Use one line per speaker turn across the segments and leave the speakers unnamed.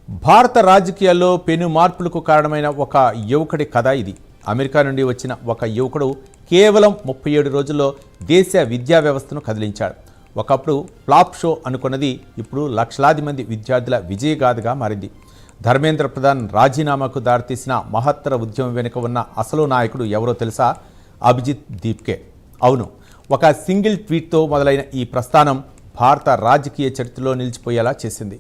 భారత రాజకీయాల్లో పెను మార్పులకు కారణమైన ఒక యువకుడి కథ ఇది. అమెరికా నుండి వచ్చిన ఒక యువకుడు కేవలం 37 రోజుల్లో దేశ విద్యా వ్యవస్థను కదిలించాడు. ఒకప్పుడు ఫ్లాప్ షో అనుకున్నది ఇప్పుడు లక్షలాది మంది విద్యార్థుల విజయగాథగా మారింది. ధర్మేంద్ర ప్రధాన్ రాజీనామాకు దారితీసిన మహత్తర ఉద్యమం వెనుక ఉన్న అసలు నాయకుడు ఎవరో తెలుసా? అభిజిత్ దీప్కే. అవును, ఒక సింగిల్ ట్వీట్తో మొదలైన ఈ ప్రస్థానం భారత రాజకీయ చరిత్రలో నిలిచిపోయేలా చేసింది.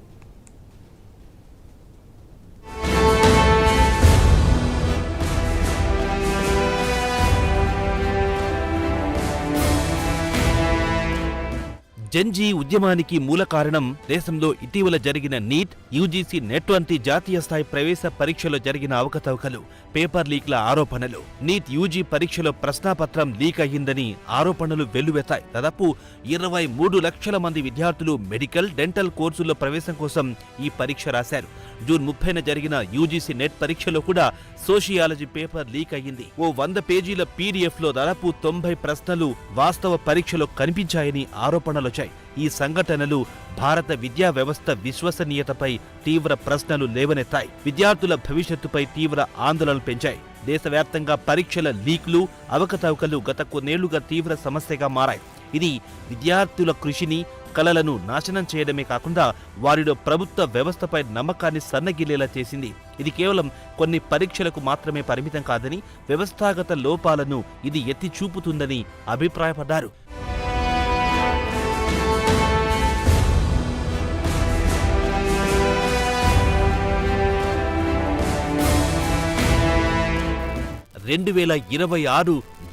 జెన్జీ ఉద్యమానికి మూల కారణం దేశంలో ఇటీవల జరిగిన నీట్, యూజీసీ నెట్ వంటి జాతీయ స్థాయి ప్రవేశ పరీక్షలో జరిగిన అవకతవకలు, పేపర్ లీక్ల ఆరోపణలు. నీట్ యూజీ పరీక్షలో ప్రశ్నాపత్రం లీక్ అయ్యిందని ఆరోపణలు వెల్లువెత్తాయి. దాదాపు 23 లక్షల మంది విద్యార్థులు మెడికల్, డెంటల్ కోర్సుల్లో ప్రవేశం కోసం ఈ పరీక్ష రాశారు. జూన్ 30న జరిగిన యూజీసీ నెట్ పరీక్షలో కూడా సోషియాలజీ పేపర్ లీక్ అయ్యింది. ఓ 100 పేజీల పీడీఎఫ్ లో దాదాపు 90 ప్రశ్నలు వాస్తవ పరీక్షలో కనిపించాయని ఆరోపణలు. ఈ సంఘటనలు భారత విద్యా వ్యవస్థ విశ్వసనీయతపై తీవ్ర ప్రశ్నలు లేవనెత్తాయి. విద్యార్థుల భవిష్యత్తుపై తీవ్ర ఆందోళనలు పెంచాయి. దేశవ్యాప్తంగా పరీక్షల లీక్లు, అవకతవకలు గత కొన్నేళ్లుగా తీవ్ర సమస్యగా మారాయి. ఇది విద్యార్థుల కృషిని, కలలను నాశనం చేయడమే కాకుండా వారిలో ప్రభుత్వ వ్యవస్థపై నమ్మకాన్ని సన్నగిల్లేలా చేసింది. ఇది కేవలం కొన్ని పరీక్షలకు మాత్రమే పరిమితం కాదని, వ్యవస్థాగత లోపాలను ఇది ఎత్తి చూపుతుందని అభిప్రాయపడ్డారు.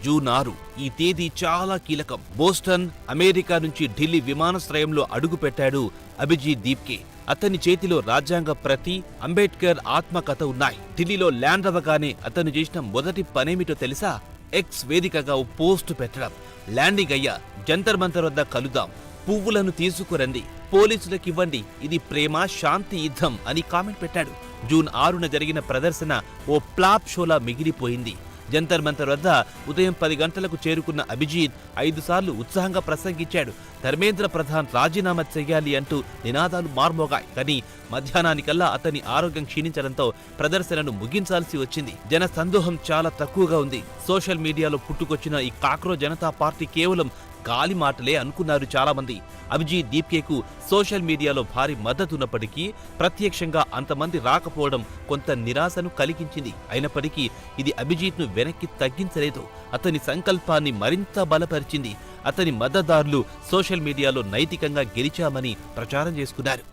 జూన్ 6 ఈ తేదీ చాలా కీలకం. బోస్టన్, అమెరికా నుంచి ఢిల్లీ విమానాశ్రయంలో అడుగుపెట్టాడు అభిజిత్ దీప్కే. అతని చేతిలో రాజ్యాంగ ప్రతి, అంబేద్కర్ ఆత్మకథ ఉన్నాయి. ఢిల్లీలో ల్యాండ్ అవ్వగానే అతను చేసిన మొదటి పనేమిటో తెలుసా? ఎక్స్ వేదికగా ఓ పోస్టు పెట్టడం. ల్యాండింగ్ అయ్యా, జంతర్ మంతర్ వద్ద కలుద్దాం, పువ్వులను తీసుకురండి, పోలీసులకివ్వండి, ఇది ప్రేమ శాంతి యుద్ధం అని కామెంట్ పెట్టాడు. జూన్ 6న జరిగిన ప్రదర్శన ఓ ప్లాప్ షోలా మిగిలిపోయింది. జంతర్ మంతర్ వద్ద ఉదయం 10 గంటలకు చేరుకున్న అభిజిత్ 5 సార్లు ఉత్సాహంగా ప్రసంగించాడు. ధర్మేంద్ర ప్రధాన్ రాజీనామా చేయాలి అంటూ నినాదాలు మార్మోగాయి. కానీ మధ్యాహ్నానికల్లా అతని ఆరోగ్యం క్షీణించడంతో ప్రదర్శనను ముగించాల్సి వచ్చింది. జన సందోహం చాలా తక్కువగా ఉంది. సోషల్ మీడియాలో పుట్టుకొచ్చిన ఈ కాక్రోచ్ జనతా పార్టీ కేవలం గాలి మాటలే అనుకున్నారు చాలా మంది. అభిజిత్ దీప్కేకు సోషల్ మీడియాలో భారీ మద్దతున్నప్పటికీ ప్రత్యక్షంగా అంతమంది రాకపోవడం కొంత నిరాశను కలిగించింది. అయినప్పటికీ ఇది అభిజిత్ను వెనక్కి తగ్గించలేదు. అతని సంకల్పాన్ని మరింత బలపరిచింది. అతని మద్దతుదారులు సోషల్ మీడియాలో నైతికంగా గెలిచామని ప్రచారం చేసుకున్నారు.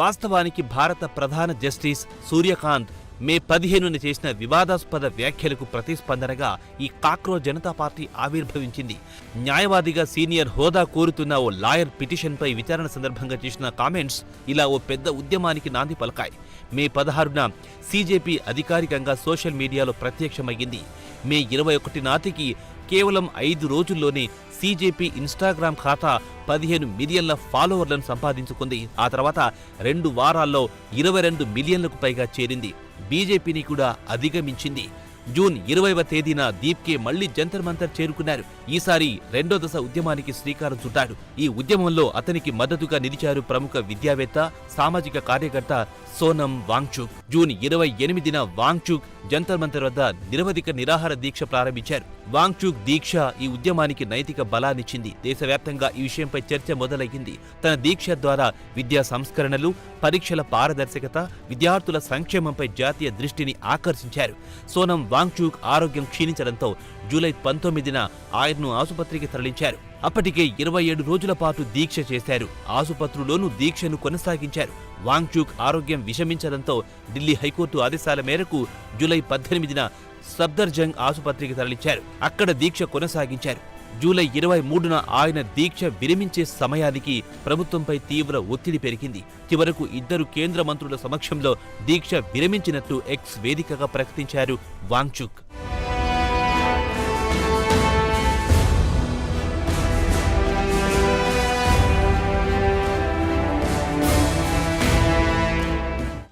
వాస్తవానికి భారత ప్రధాన జస్టిస్ సూర్యకాంత్ మే 15న చేసిన వివాదాస్పద వ్యాఖ్యలకు ప్రతిస్పందనగా ఈ కాక్రోచ్ జనతా పార్టీ ఆవిర్భవించింది. న్యాయవాదిగా సీనియర్ హోదా కోరుతున్న ఓ లాయర్ పిటిషన్పై విచారణ సందర్భంగా చేసిన కామెంట్స్ ఇలా ఓ పెద్ద ఉద్యమానికి నాంది పలకాయి. మే 16న సీజేపీ అధికారికంగా సోషల్ మీడియాలో ప్రత్యక్షమయ్యింది. మే 21 నాటికి కేవలం 5 రోజుల్లోనే సీజేపీ ఇన్స్టాగ్రామ్ ఖాతా 15 మిలియన్ల ఫాలోవర్లను సంపాదించుకుంది. ఆ తర్వాత 2 వారాల్లో 22 మిలియన్లకు పైగా చేరింది. బీజేపీని కూడా అధిగమించింది. జూన్ 20వ తేదీన దీప్కే మళ్లీ జంతర్ మంతర్ చేరుకున్నారు. ఈసారి 2వ దశ ఉద్యమానికి శ్రీకారం చుట్టాడు. ఈ ఉద్యమంలో అతనికి మద్దతుగా నిలిచారు ప్రముఖ విద్యావేత్త, సామాజిక కార్యకర్త సోనం వాంగ్చుక్. జూన్ 28న వాంగ్చుక్ జంతర్ మంతర్ వద్ద నిరవధిక నిరాహార దీక్ష ప్రారంభించారు. వాంగ్చుక్ దీక్ష ఈ ఉద్యమానికి నైతిక బలాన్నిచ్చింది. దేశవ్యాప్తంగా ఈ విషయంపై చర్చ మొదలయ్యింది. తన దీక్ష ద్వారా విద్యా సంస్కరణలు, పరీక్షల పారదర్శకత, విద్యార్థుల సంక్షేమంపై జాతీయ దృష్టిని ఆకర్షించారు. సోనం వాంగ్చుక్ ఆరోగ్యం క్షీణించడంతో జూలై 19న ఆయన్ను ఆసుపత్రికి తరలించారు. అప్పటికే 27 రోజుల పాటు దీక్ష చేశారు. ఆసుపత్రిలోనూ దీక్షను కొనసాగించారు. వాంగ్చుక్ ఆరోగ్యం విషమించడంతో ఢిల్లీ హైకోర్టు ఆదేశాల మేరకు జూలై 18న సఫ్దర్జంగ్ ఆసుపత్రికి తరలించారు. అక్కడ దీక్ష కొనసాగించారు. జూలై 23న ఆయన దీక్ష విరమించే సమయానికి ప్రభుత్వంపై తీవ్ర ఒత్తిడి పెరిగింది. చివరకు 2 కేంద్ర మంత్రుల సమక్షంలో దీక్ష విరమించినట్లు ఎక్స్ వేదికగా ప్రకటించారు వాంగ్చుక్.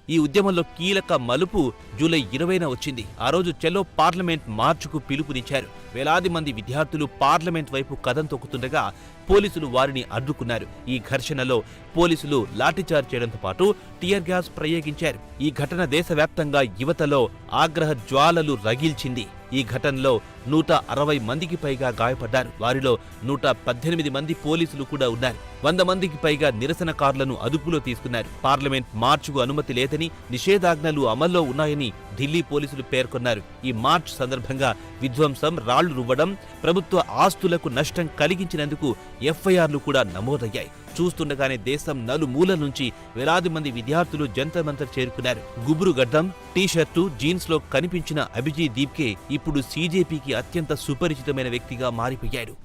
ఈ ఉద్యమంలో కీలక మలుపు జూలై 20న వచ్చింది. ఆ రోజు చలో పార్లమెంట్ మార్చుకు పిలుపునిచ్చారు. వేలాది మంది విద్యార్థులు పార్లమెంట్ వైపు కదం తొక్కుతుండగా పోలీసులు వారిని అడ్డుకున్నారు. ఈ ఘర్షణలో పోలీసులు లాఠీచార్జ్ చేయడంతో పాటు టియర్ గ్యాస్ ప్రయోగించారు. ఈ ఘటన దేశవ్యాప్తంగా యువతలో ఆగ్రహ జ్వాలలు రగిల్చింది. ఈ ఘటనలో 160 మందికి పైగా గాయపడ్డారు. వారిలో 118 మంది పోలీసులు కూడా ఉన్నారు. 100 మందికి పైగా నిరసనకారులను అదుపులో తీసుకున్నారు. పార్లమెంట్ మార్చుకు అనుమతి లేదని, నిషేధాజ్ఞలు అమల్లో ఉన్నాయని ఢిల్లీ పోలీసులు పేర్కొన్నారు. ఈ మార్చ్ సందర్భంగా విధ్వంసం, రాళ్లు రువ్వడం, ప్రభుత్వ ఆస్తులకు నష్టం కలిగించినందుకు ఎఫ్ఐఆర్లు కూడా నమోదయ్యాయి. చూస్తుండగానే దేశం నలుమూలల నుంచి వేలాది మంది విద్యార్థులు జంతర్ మంతర్ చేరుకున్నారు. గుబురు గడ్డం, టీ-షర్టు, జీన్స్ లో కనిపించిన అభిజిత్ దీప్కే ఇప్పుడు సీజేపీకి అత్యంత సుపరిచితమైన వ్యక్తిగా మారిపోయాడు.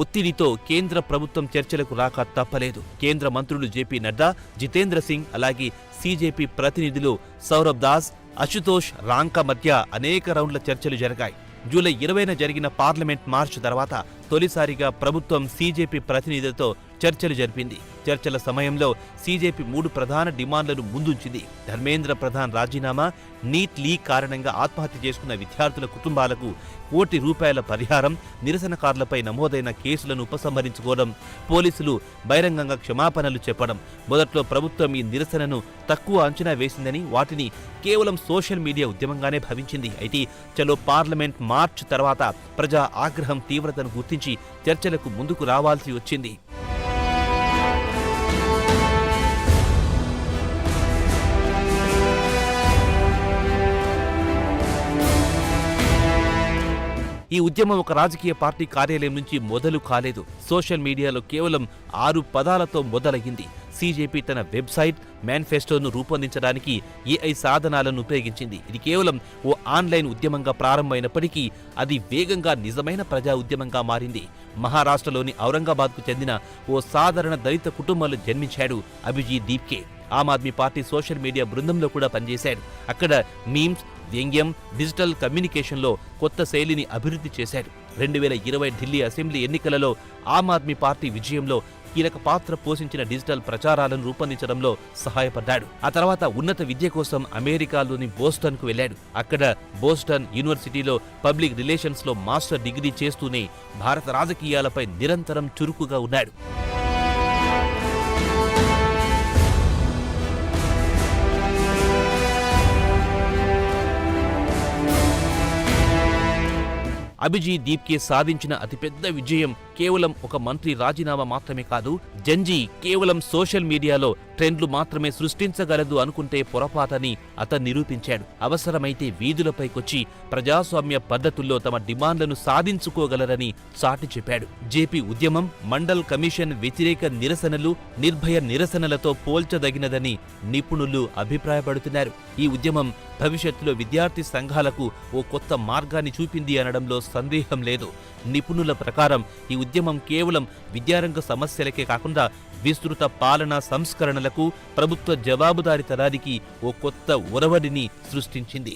ఒత్తిడితో కేంద్ర ప్రభుత్వం చర్చలకు రాక తప్పలేదు. కేంద్ర మంత్రులు జేపీ నడ్డా, జితేంద్ర సింగ్, అలాగే సీజేపీ ప్రతినిధులు సౌరభ్ దాస్, అశుతోష్ రాంకా మధ్య అనేక రౌండ్ల చర్చలు జరిగాయి. జూలై 20న జరిగిన పార్లమెంట్ మార్చ్ తర్వాత తొలిసారిగా ప్రభుత్వం సీజేపీ ప్రతినిధులతో చర్చలు జరిపింది. చర్చల సమయంలో సీజేపీ 3 ప్రధాన డిమాండ్లను ముందుంచింది. ధర్మేంద్ర ప్రధాన్ రాజీనామా, నీట్ లీక్ కారణంగా ఆత్మహత్య చేసుకున్న విద్యార్థుల కుటుంబాలకు ₹1 కోటి పరిహారం, నిరసనకారులపై నమోదైన కేసులను ఉపసంహరించుకోవడం, పోలీసులు బహిరంగంగా క్షమాపణలు చెప్పడం. మొదట్లో ప్రభుత్వం ఈ నిరసనను తక్కువ అంచనా వేసిందని, వాటిని కేవలం సోషల్ మీడియా ఉద్యమంగానే భావించింది. అయితే చలో పార్లమెంట్ మార్చ్ తర్వాత ప్రజా ఆగ్రహం తీవ్రతను గుర్తించి చర్చలకు ముందుకు రావాల్సి వచ్చింది. ఈ ఉద్యమం ఒక రాజకీయ పార్టీ కార్యాలయం నుంచి మొదలు కాలేదు. సోషల్ మీడియాలో కేవలం 6 పదాలతో మొదలయ్యింది. సీజేపీ తన వెబ్సైట్, మేనిఫెస్టోను రూపొందించడానికి ఏఐ సాధనాలను ఉపయోగించింది. ఇది కేవలం ఓ ఆన్లైన్ ఉద్యమంగా ప్రారంభమైనప్పటికీ అది వేగంగా నిజమైన ప్రజా ఉద్యమంగా మారింది. మహారాష్ట్రలోని ఔరంగాబాద్కు చెందిన ఓ సాధారణ దళిత కుటుంబంలో జన్మించాడు Abhijit Deepke. Aam Aadmi party social media బృందంలో కూడా పనిచేశాడు. అక్కడ మీమ్స్, వ్యంగ్యం, డిజిటల్ కమ్యూనికేషన్లో కొత్త శైలిని అభివృద్ధి చేశాడు. 2020 ఢిల్లీ అసెంబ్లీ ఎన్నికలలో ఆమ్ ఆద్మీ పార్టీ విజయంలో కీలక పాత్ర పోషించిన డిజిటల్ ప్రచారాలను రూపొందించడంలో సహాయపడ్డాడు. ఆ తర్వాత ఉన్నత విద్య కోసం అమెరికాలోని బోస్టన్కు వెళ్ళాడు. అక్కడ బోస్టన్ యూనివర్సిటీలో పబ్లిక్ రిలేషన్స్లో మాస్టర్ డిగ్రీ చేస్తూనే భారత రాజకీయాలపై నిరంతరం చురుకుగా ఉన్నాడు. అభిజిత్ దీప్కే సాధించిన అతిపెద్ద విజయం కేవలం ఒక మంత్రి రాజీనామా మాత్రమే కాదు. జంజీ కేవలం సోషల్ మీడియాలో ట్రెండ్లు మాత్రమే సృష్టించగలదు అనుకుంటే పొరపాటని అతను నిరూపించాడు. అవసరమైతే వీధులపైకొచ్చి ప్రజాస్వామ్య పద్ధతుల్లో తమ డిమాండ్లను సాధించుకోగలరని చాటి చెప్పాడు. జేపీ ఉద్యమం మండల్ కమిషన్ వ్యతిరేక నిరసనలు, నిర్భయ నిరసనలతో పోల్చదగినదని నిపుణులు అభిప్రాయపడుతున్నారు. ఈ ఉద్యమం భవిష్యత్తులో విద్యార్థి సంఘాలకు ఓ కొత్త మార్గాన్ని చూపింది అనడంలో సందేహం లేదు. నిపుణుల ప్రకారం ఈ ఉద్యమం కేవలం విద్యారంగ సమస్యలకే కాకుండా విస్తృత పాలనా సంస్కరణలకు, ప్రభుత్వ జవాబుదారీతనానికి ఓ కొత్త ఒరవడిని సృష్టించింది.